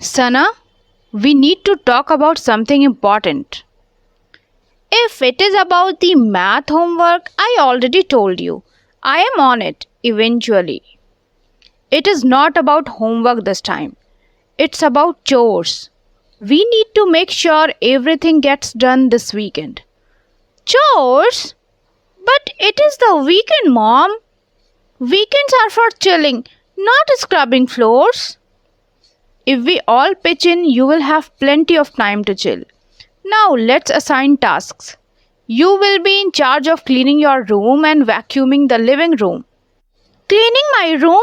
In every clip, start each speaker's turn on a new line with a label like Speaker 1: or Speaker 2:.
Speaker 1: Sana, we need to talk about something important. If it is about the math homework, I already told you. I am on it eventually. It is not about homework this time. It's about chores. We need to make sure everything gets done this weekend. Chores? But it is the weekend, Mom. Weekends are for chilling, not scrubbing floors. If we all pitch in, you will have plenty of time to chill. Now let's assign tasks. You will be in charge of cleaning your room and vacuuming the living room. Cleaning my room?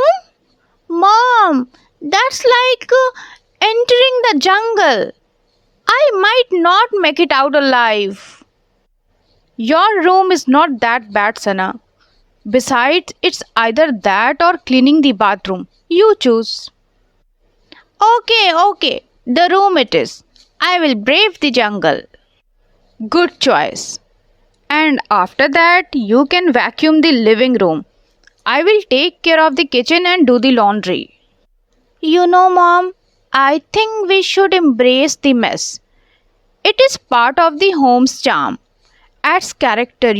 Speaker 1: Mom, that's like entering the jungle. I might not make it out alive. Your room is not that bad, Sana. Besides, it's either that or cleaning the bathroom. You choose. Okay, the room it is. I will brave the jungle. Good choice. And after that, you can vacuum the living room. I will take care of the kitchen and do the laundry. Mom, I think we should embrace the mess. It is part of the home's charm. Adds character.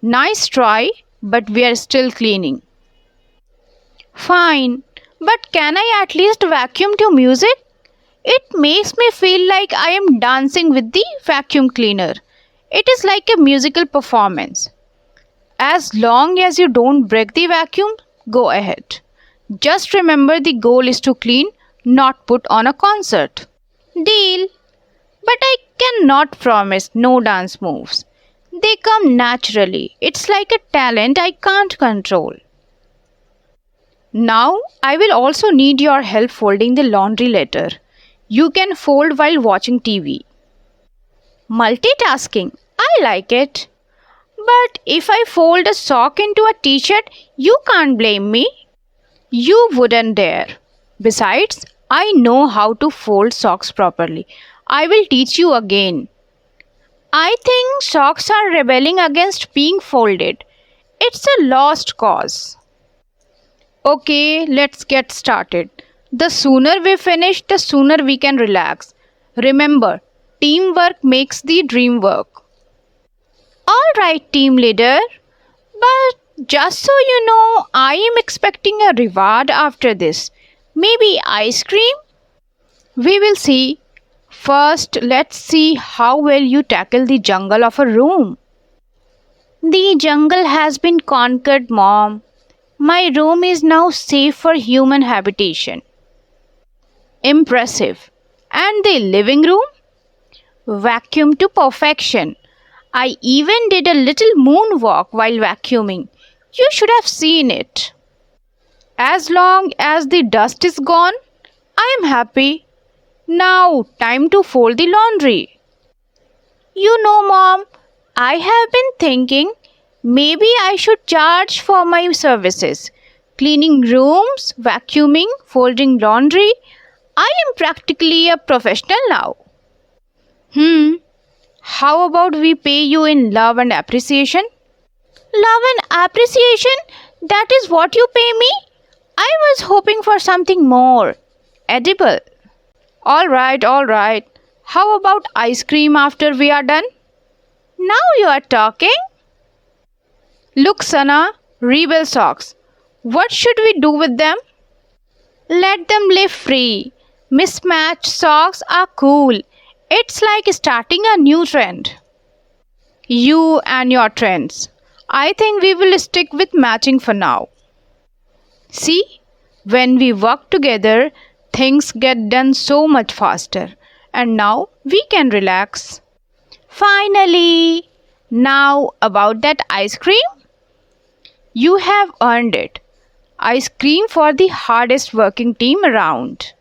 Speaker 1: Nice try, but we are still cleaning. Fine, but can I at least vacuum to music? It makes me feel like I am dancing with the vacuum cleaner. It is like a musical performance. As long as you don't break the vacuum, go ahead. Just remember the goal is to clean, not put on a concert. Deal. But I cannot promise no dance moves. They come naturally. It's like a talent I can't control. Now, I will also need your help folding the laundry later. You can fold while watching TV. Multitasking. I like it. But if I fold a sock into a t-shirt, you can't blame me. You wouldn't dare. Besides, I know how to fold socks properly. I will teach you again. I think socks are rebelling against being folded. It's a lost cause. Okay, let's get started. The sooner we finish, the sooner we can relax. Remember, teamwork makes the dream work. Alright, team leader. But just so you know, I am expecting a reward after this. Maybe ice cream? We will see. First, let's see how well you tackle the jungle of a room. The jungle has been conquered, Mom. My room is now safe for human habitation. Impressive. And the living room? Vacuum to perfection. I even did a little moonwalk while vacuuming. You should have seen it. As long as the dust is gone, I am happy. Now, time to fold the laundry. Mom, I have been thinking maybe I should charge for my services. Cleaning rooms, vacuuming, folding laundry. I am practically a professional now. How about we pay you in love and appreciation? Love and appreciation? That is what you pay me? I was hoping for something more. Edible. Alright. How about ice cream after we are done? Now you are talking. Look, Sana, rebel socks. What should we do with them? Let them live free. Mismatched socks are cool. It's like starting a new trend. You and your trends. I think we will stick with matching for now. See, when we work together, things get done so much faster. And now we can relax. Finally! Now about that ice cream? You have earned it. Ice cream for the hardest working team around.